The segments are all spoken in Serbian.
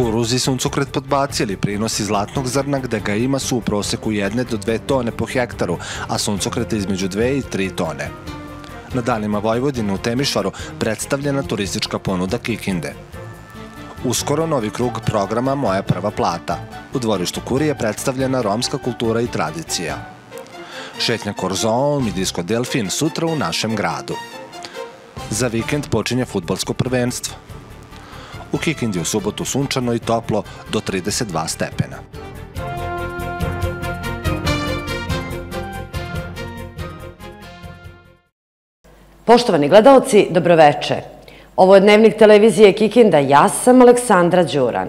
Kukuruz i suncokret podbacili. Prinosi zlatnog zrna gde ga ima su u proseku 1 do 2 tone po hektaru, a suncokreta između 2 i 3 tone. Na Danima Vojvodine u Temišvaru predstavljena turistička ponuda Kikinde. Uskoro novi krug programa Moja prva plata. U dvorištu Kurije predstavljena romska kultura i tradicija. Šetnja Korzoom i disko Delfin sutra u našem gradu. Za vikend počinje fudbalsko prvenstvo. U Kikindi u subotu sunčano i toplo do 32 stepena. Poštovani gledaoci, dobroveče. Ovo je Dnevnik televizije Kikinda, ja sam Aleksandra Đuran.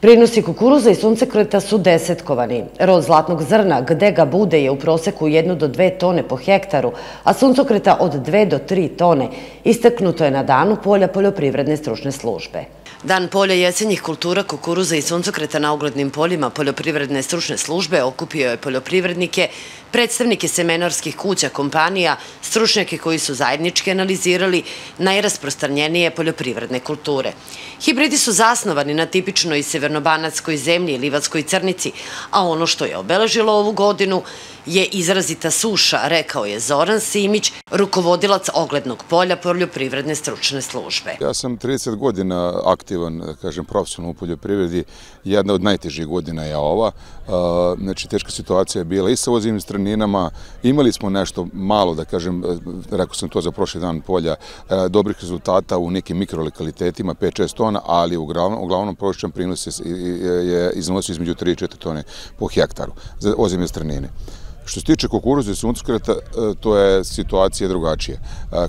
Prinosi kukuruza i suncokreta su desetkovani. Rod zlatnog zrna, gde ga bude, je u proseku 1 do 2 tone po hektaru, a suncokreta od 2 do 3 tone. Istaknuto je na danu polja Poljoprivredne stručne službe. Dan polja jesenjih kultura kukuruza i suncokreta na uglednim poljima Poljoprivredne stručne službe okupio je poljoprivrednike, predstavnike semenarskih kuća, kompanija, stručnjake koji su zajednički analizirali najrasprostranjenije poljoprivredne kulture. Hibridi su zasnovani na tipičnoj severnobanatskoj zemlji i livatskoj crnici, a ono što je obeležilo ovu godinu je izrazita suša, rekao je Zoran Simić, rukovodilac oglednog polja Poljoprivredne stručne službe. Ja sam 30 godina aktivan, kažem, profesionalno u poljoprivredi. Jedna od najtežih godina je ova. Znači, teška situacija je bila i sa ozimnim straninama. Imali smo nešto malo, da kažem, rekao sam to za prošli dan polja, dobrih rezultata u nekim mikrolokalitetima, 5-6 tona, ali uglavnom prosječan prinos je iznosio između 3 i 4 tone po hektaru za ozimne stranine. Što se tiče kukuruza i suncokreta, to je situacija drugačija.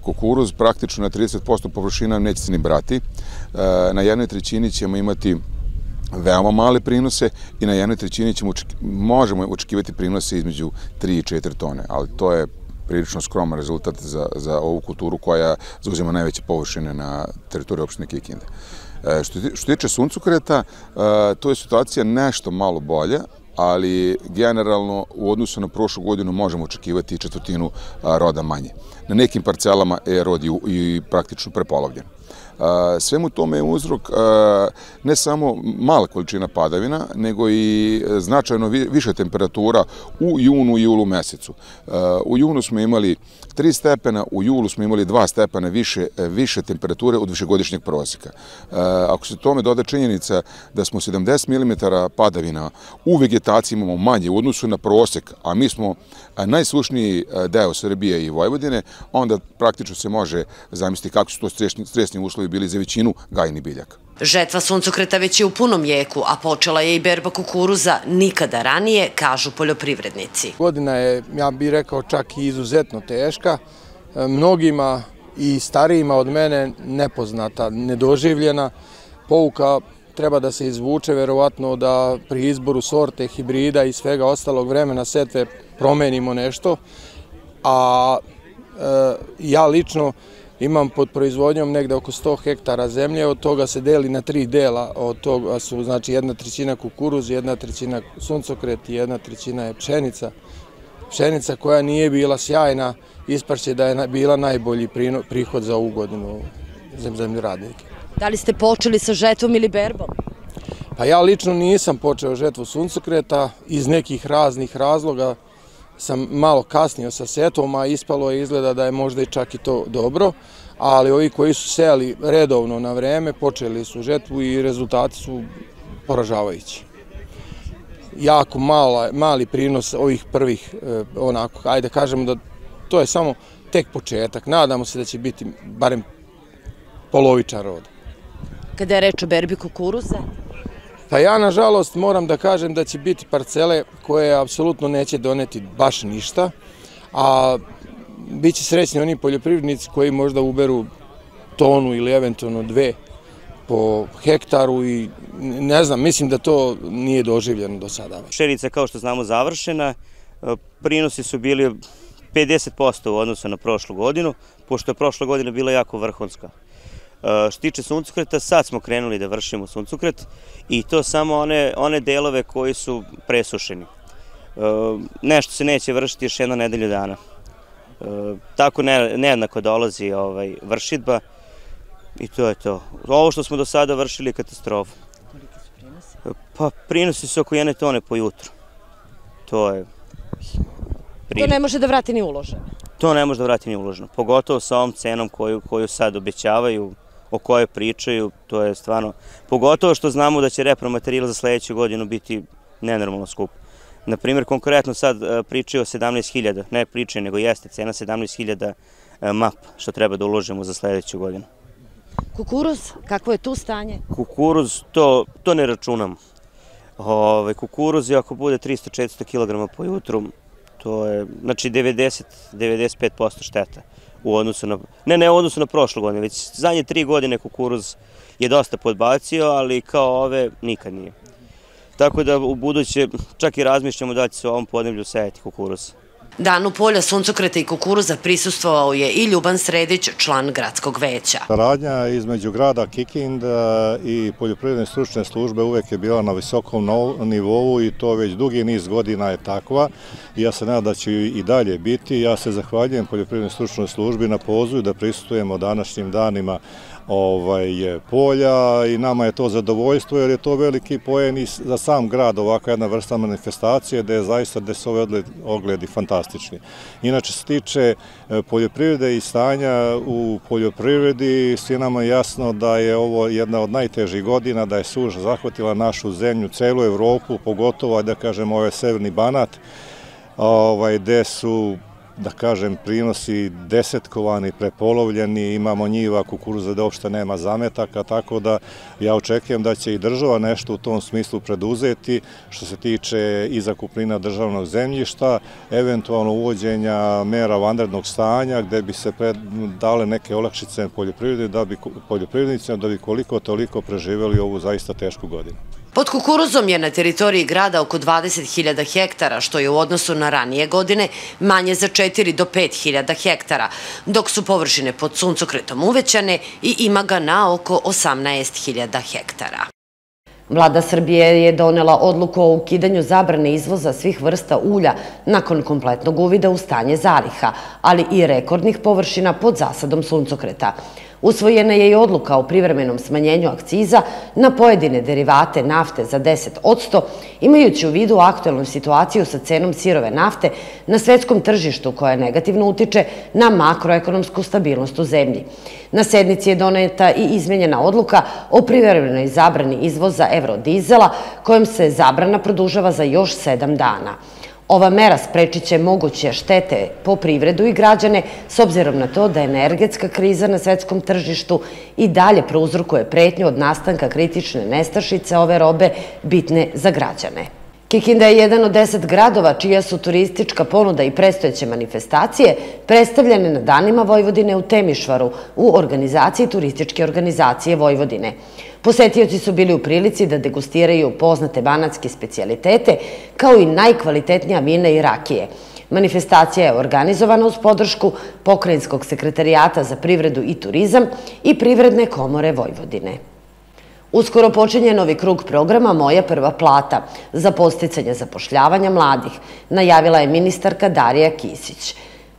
Kukuruz praktično na 30% površina neće se ni brati. Na 1/3 ćemo imati veoma male prinose i na 1/3 možemo očekivati prinose između 3 i 4 tone, ali to je prilično skroman rezultat za ovu kulturu koja zauzima najveće površine na teritoriji opštine Kikinde. Što se tiče suncokreta, to je situacija nešto malo bolja, ali generalno u odnosu na prošlu godinu možemo očekivati 1/4 roda manje. Na nekim parcelama je rod i praktično prepolovljen. Svemu tome je uzrok ne samo mala količina padavina, nego i značajno više temperatura u junu i julu mesecu. U junu smo imali 3 stepena, u julu smo imali 2 stepena više temperature od višegodišnjeg prosjeka. Ako se tome doda činjenica da smo 70 mm padavina u vegetaciji imamo manje u odnosu na prosjek, a mi smo najsušniji deo Srbije i Vojvodine, onda praktično se može zamisliti kako su to stresni uslovi bili za većinu gajnih biljaka. Žetva suncokreta već je u punom jeku, a počela je i berba kukuruza nikada ranije, kažu poljoprivrednici. Godina je, ja bih rekao, čak i izuzetno teška. Mnogima i starijima od mene nepoznata, nedoživljena. Pouka treba da se izvuče, verovatno da pri izboru sorte, hibrida i svega ostalog vremena setve promenimo nešto. A ja lično imam pod proizvodnjom negde oko 100 hektara zemlje, od toga se deli na 3 dela, od toga su znači 1/3 kukuruz, 1/3 suncokret i 1/3 je pšenica. Pšenica koja nije bila sjajna, ispašće da je bila najbolji prihod za ovu godinu zemljoradnike. Da li ste počeli sa žetvom ili berbom? Pa ja lično nisam počeo žetvu suncokreta, iz nekih raznih razloga sam malo kasnio sa setvom, a ispalo je izgleda da je možda i čak i to dobro, ali ovi koji su sejali redovno na vreme počeli su žetvu i rezultati su poražavajući. Jako mali prinos ovih prvih, onako, ajde kažemo da to je samo tek početak. Nadamo se da će biti barem polovičan rod. Kada je reč o berbi kukuruza? Pa ja, nažalost, moram da kažem da će biti parcele koje apsolutno neće doneti baš ništa, a bit će srećni oni poljoprivrednici koji možda uberu tonu ili eventualno 2 po hektaru i ne znam, mislim da to nije doživljeno do sada. Pšenica, kao što znamo, završena. Prinosi su bili 50% u odnosu na prošlu godinu, pošto je prošla godina bila jako vrhunska. Što se tiče suncokreta, sad smo krenuli da vršimo suncokret i to samo one delove koji su presušeni. Nešto se neće vršiti još 1 nedelju dana. Tako nejednako dolazi vršidba i to je to. Ovo što smo do sada vršili je katastrofa. Pa prinosi su oko 1 tone po jutru. To je... To ne može da vrati ni uloženo. To ne može da vrati ni uloženo. Pogotovo sa ovom cenom koju sad obećavaju, o kojoj pričaju, to je stvarno... Pogotovo što znamo da će repromaterijal za sledeću godinu biti nenormalno skup. Naprimjer, konkretno sad pričaju o 17.000, ne pričaju, nego jeste cena 17.000 map što treba da uložimo za sledeću godinu. Kukuruz, kakvo je tu stanje? Kukuruz, to ne računam. Kukuruz je ako bude 300-400 kg po jutru, to je, znači 90-95% šteta u odnosu na, ne u odnosu na prošlu godinu, već zadnje 3 godine kukuruz je dosta podbacio, ali kao ove nikad nije. Tako da u buduće čak i razmišljamo da će se u ovom podneblju sejati kukuruz. Danu polja, suncokreta i kukuruza prisustvovao je i Ljuban Sredić, član gradskog veća. Saradnja između grada Kikinda i poljoprivredne stručne službe uvek je bila na visokom nivou i to već dugi niz godina je takva. Ja se nadam da će i dalje biti. Ja se zahvaljujem poljoprivrednoj stručnoj službi na pozivu da prisustujemo današnjim danima polja i nama je to zadovoljstvo jer je to veliki poen i za sam grad ovakva jedna vrsta manifestacije gde su ove ogledi fantastični. Inače se tiče poljoprivrede i stanja u poljoprivredi, svi nama je jasno da je ovo jedna od najtežih godina, da je suša zahvatila našu zemlju, celu Evropu, pogotovo da kažem ovaj severni Banat, gde su da kažem, prinosi desetkovani, prepolovljeni, imamo njiva, kukuruza da uopšte nema zametaka, tako da ja očekujem da će i država nešto u tom smislu preduzeti što se tiče i zakupnina državnog zemljišta, eventualno uvođenja mera vanrednog stanja gde bi se dale neke olakšice poljoprivrednicima da bi koliko toliko preživeli ovu zaista tešku godinu. Pod kukuruzom je na teritoriji grada oko 20.000 hektara, što je u odnosu na ranije godine manje za 4 do 5.000 hektara, dok su površine pod suncokretom uvećane i ima ga na oko 18.000 hektara. Vlada Srbije je donela odluku o ukidanju zabrane izvoza svih vrsta ulja nakon kompletnog uvida u stanje zaliha, ali i rekordnih površina pod zasadom suncokreta. Usvojena je i odluka o privremenom smanjenju akciza na pojedine derivate nafte za 10%, imajući u vidu aktuelnu situaciju sa cenom sirove nafte na svetskom tržištu koja negativno utiče na makroekonomsku stabilnost u zemlji. Na sednici je doneta i izmenjena odluka o privremenoj zabrani izvoza evrodizela, kojom se zabrana produžava za još 7 dana. Ova mera sprečit će moguće štete po privredu i građane, s obzirom na to da energetska kriza na svetskom tržištu i dalje prouzrokuje pretnju od nastanka kritične nestašice ove robe bitne za građane. Kikinda je jedan od 10 gradova čija su turistička ponuda i predstojeće manifestacije predstavljene na Danima Vojvodine u Temišvaru u organizaciji Turističke organizacije Vojvodine. Posetioci su bili u prilici da degustiraju poznate banatske specijalitete kao i najkvalitetnija vina i rakije. Manifestacija je organizovana uz podršku Pokrajinskog sekretarijata za privredu i turizam i Privredne komore Vojvodine. Uskoro počinje novi krug programa Moja prva plata za podsticanje zapošljavanja mladih, najavila je ministarka Darija Kisić.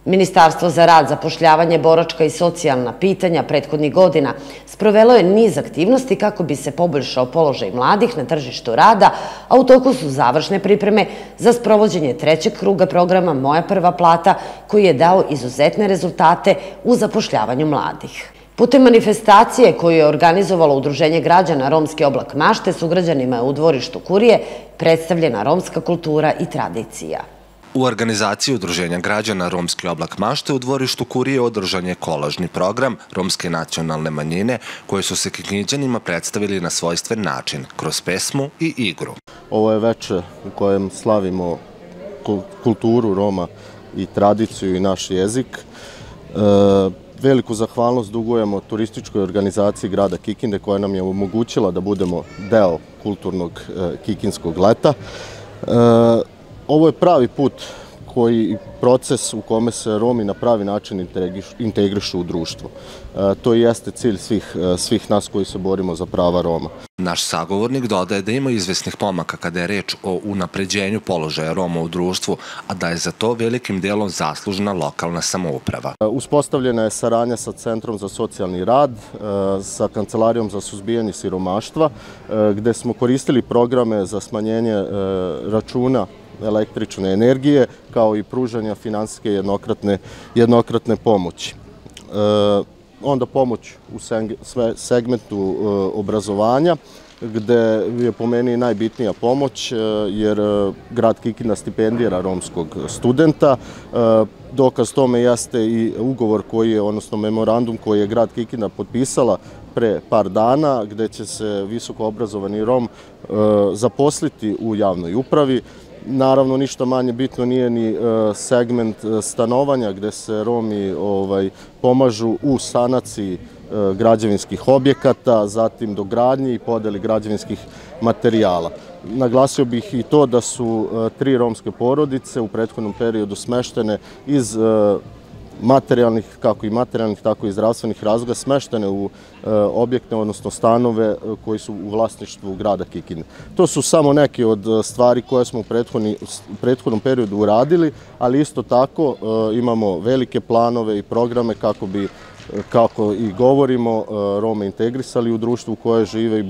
Ministarstvo za rad, zapošljavanje, boračka i socijalna pitanja prethodnih godina sprovelo je niz aktivnosti kako bi se poboljšao položaj mladih na tržištu rada, a u toku su završne pripreme za sprovođenje trećeg kruga programa Moja prva plata koji je dao izuzetne rezultate u zapošljavanju mladih. Putem manifestacije koju je organizovalo Udruženje građana Romski oblak mašte, sugrađanima je u dvorištu Kurije predstavljena romska kultura i tradicija. U organizaciji Udruženja građana Romski oblak mašte u dvorištu Kurije održan je kolažni program Romske nacionalne manjine koje su se Kikinđanima predstavili na svojstven način, kroz pesmu i igru. Ovo je veče u kojem slavimo kulturu Roma i tradiciju i naš jezik. Veliku zahvalnost dugujemo turističkoj organizaciji grada Kikinde koja nam je omogućila da budemo deo kulturnog kikinskog leta. Ovo je pravi put koji proces u kome se Romi na pravi način integrišu u društvo. To i jeste cilj svih nas koji se borimo za prava Roma. Naš sagovornik dodaje da ima izvesnih pomaka kada je reč o unapređenju položaja Roma u društvu, a da je za to velikim delom zaslužna lokalna samouprava. Uspostavljena je saradnja sa Centrom za socijalni rad, sa Kancelarijom za suzbijanje siromaštva, gde smo koristili programe za smanjenje računa električne energije, kao i pružanja finansijske jednokratne pomoći. Onda pomoć u segmentu obrazovanja, gde je po meni najbitnija pomoć, jer grad Kikinda stipendira romskog studenta. Dokaz tome jeste i ugovor odnosno memorandum koji je grad Kikinda potpisala pre par dana, gde će se visoko obrazovani Rom zaposliti u javnoj upravi. Naravno, ništa manje bitno nije ni segment stanovanja, gde se Romi pomažu u sanaciji građevinskih objekata, zatim dogradnji i podeli građevinskih materijala. Naglasio bih i to da su 3 romske porodice u prethodnom periodu smeštene iz materijalnih, tako i zdravstvenih razloga, smeštene u objekte, odnosno stanove koji su u vlasništvu grada Kikinde. To su samo neke od stvari koje smo u prethodnom periodu uradili, ali isto tako imamo velike planove i programe kako i govorimo, Rome integrisali u društvu u koje žive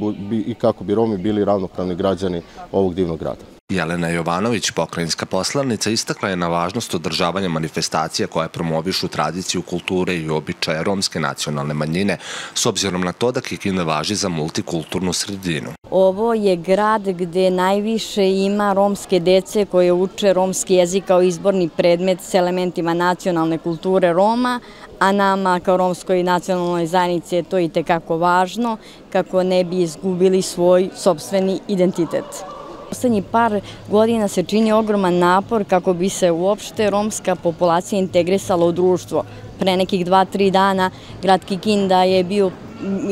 i kako bi Romi bili ravnopravni građani ovog divnog grada. Jelena Jovanović, pokrajinska poslanica, istakla je na važnost održavanja manifestacija koje promovišu tradiciju, kulture i običaje romske nacionalne manjine, s obzirom na to da Kikinda važi za multikulturnu sredinu. Ovo je grad gde najviše ima romske dece koje uče romski jezik kao izborni predmet s elementima nacionalne kulture Roma, a nama kao romskoj nacionalnoj zajednici je to i tekako važno kako ne bi izgubili svoj sopstveni identitet. Poslednjih par godina se čini ogroman napor kako bi se uopšte romska populacija integrisala u društvo. Pre nekih 2-3 dana grad Kikinda je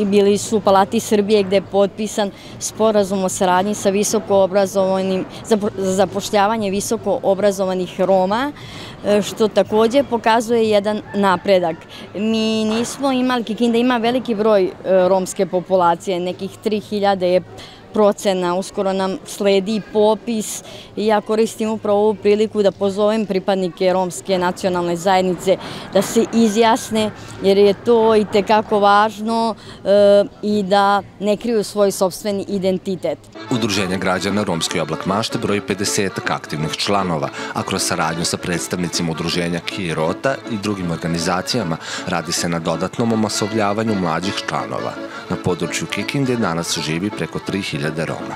bili su Palati Srbije gde je potpisan sporazum o saradnji sa za zapošljavanje visoko obrazovanih Roma, što takođe pokazuje jedan napredak. Mi nismo imali, Kikinda ima veliki broj romske populacije, nekih 3000 je procena, uskoro nam sledi popis i ja koristim upravo ovu priliku da pozovem pripadnike romske nacionalne zajednice da se izjasne, jer je to i tekako važno i da ne kriju svoj sopstveni identitet. Udruženje građana Romski oblak mašte broji 50 aktivnih članova, a kroz saradnju sa predstavnicima udruženja Kirota i drugim organizacijama radi se na dodatnom omasovljavanju mlađih članova. Na području Kikinde danas živi preko 3000 Roma.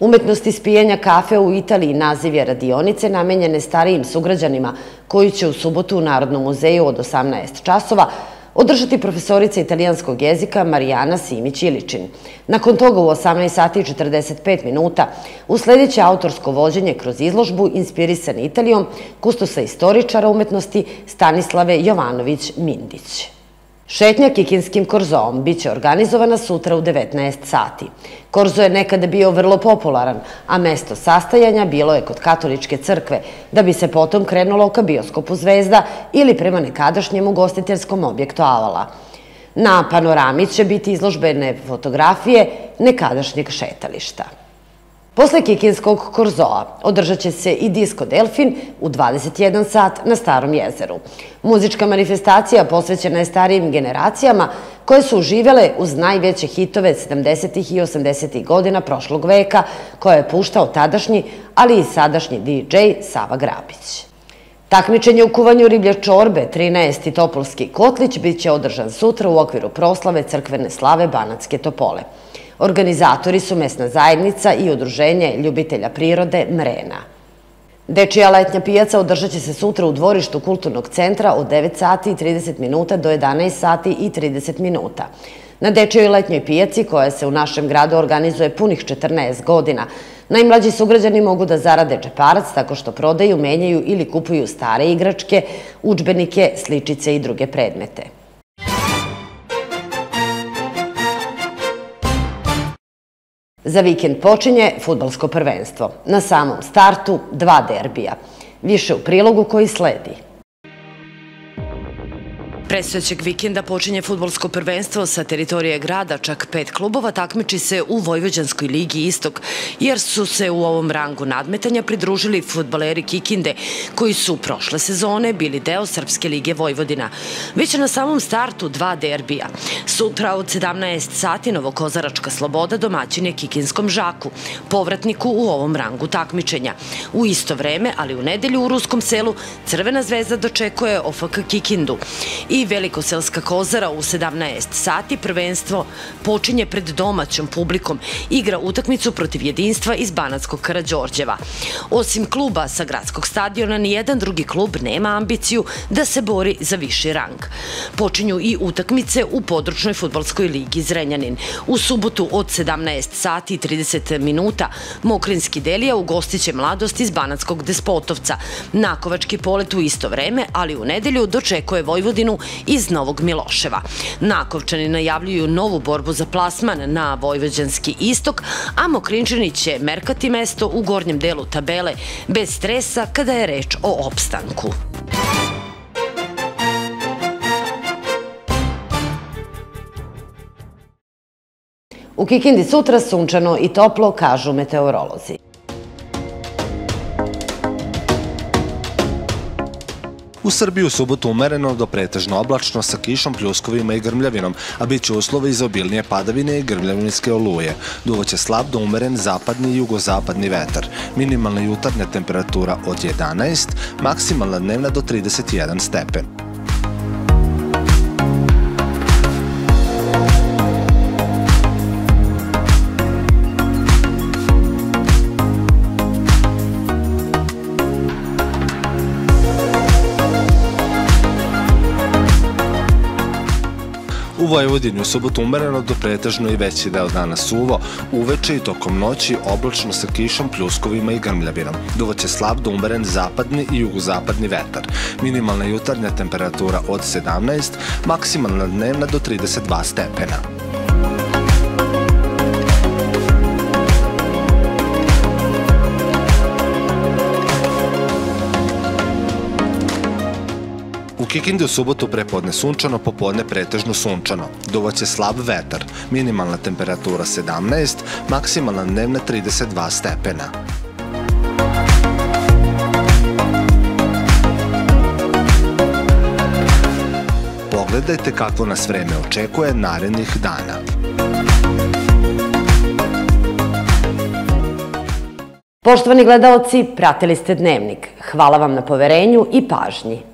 Umetnost ispijanja kafe u Italiji naziv je radionice namenjene starijim sugrađanima koji će u subotu u Narodnom muzeju od 18 časova održati profesorica italijanskog jezika Marijana Simić-Iličin. Nakon toga u 18 sati i 45 minuta usledit autorsko vođenje kroz izložbu inspirisane Italijom kustosa istoričara umetnosti Stanislave Jovanović-Mindić. Šetnja Kikinskim korzoom biće organizovana sutra u 19 sati. Korzo je nekada bio vrlo popularan, a mesto sastajanja bilo je kod katoličke crkve, da bi se potom krenulo ka bioskopu Zvezda ili prema nekadašnjem ugostiteljskom objektu Avala. Na panorami će biti izložbene fotografije nekadašnjeg šetališta. Posle Kikinskog korzoa održat će se i Disko Delfin u 21 sat na Starom jezeru. Muzička manifestacija posvećena je starijim generacijama koje su uživale uz najveće hitove 70. i 80. godina prošlog veka koje je puštao tadašnji, ali i sadašnji DJ Sava Grabić. Takmičenje u kuvanju riblje čorbe 13. Topolski kotlić biće održan sutra u okviru proslave crkvene slave Banatske Topole. Organizatori su mesna zajednica i udruženje ljubitelja prirode Mrena. Dečija letnja pijaca održat će se sutra u dvorištu Kulturnog centra od 9 sati i 30 minuta do 11 sati i 30 minuta. Na dečijoj letnjoj pijaci, koja se u našem gradu organizuje punih 14 godina, najmlađi sugrađani mogu da zarade džeparac tako što prodaju, menjaju ili kupuju stare igračke, udžbenike, sličice i druge predmete. Za vikend počinje fudbalsko prvenstvo. Na samom startu 2 derbija. Više u prilogu koji sledi. Predstojećeg vikenda počinje fudbalsko prvenstvo sa teritorije grada. Čak 5 klubova takmiči se u Vojvođanskoj ligi Istok, jer su se u ovom rangu nadmetanja pridružili fudbaleri Kikinde, koji su prošle sezone bili deo Srpske lige Vojvodina. Već na samom startu 2 derbija. Sutra od 17 sati Novokozaračka Sloboda domaćin je Kikinskom Žaku, povratniku u ovom rangu takmičenja. U isto vreme, ali u nedelju u Ruskom Selu, Crvena zvezda dočekuje OFK Kikindu. I Velikoselska Kozara u 17 sati prvenstvo počinje pred domaćom publikom. Igra utakmicu protiv Jedinstva iz Banatskog Karađorđeva. Osim kluba sa gradskog stadiona, nijedan drugi klub nema ambiciju da se bori za viši rang. Počinju i utakmice u područnoj fudbalskoj ligi Zrenjanin. U subotu od 17 sati i 30 minuta Mokrinski Delija ugostiće Mladost iz Banatskog Despotovca. Nakovački Polet u isto vreme, ali u nedelju dočekuje Vojvodinu iz Novog Miloševa. Nakovčani najavljuju novu borbu za plasman na Vojvođanski istok, a Mokrinčani će merkati mesto u gornjem delu tabele bez stresa kada je reč o opstanku. U Kikindi sutra sunčano i toplo, kažu meteorolozi. U Srbiji u subotu umereno do pretežno oblačno sa kišom, pljuskovima i grmljavinom, a bit će uslovi za obilnije padavine i grmljavinske oluje. Duvaće slab do umeren zapadni i jugozapadni vetar. Minimalna jutarnja temperatura od 11, maksimalna dnevna do 31 stepen. U Vojvodini u subotu umereno do pretežno i veći deo dana suvo, uveče i tokom noći oblačno sa kišom, pljuskovima i grmljavinom. Duvaće slab do umeren zapadni i jugozapadni vetar. Minimalna jutarnja temperatura od 17, maksimalna dnevna do 32 stepena. U Kikindi u subotu prepodne sunčano, popodne pretežno sunčano. Duvaće slab vetar, minimalna temperatura 17, maksimalna dnevna 32 stepena. Pogledajte kakvo nas vreme očekuje narednih dana. Poštovani gledaoci, pratili ste Dnevnik. Hvala vam na poverenju i pažnji.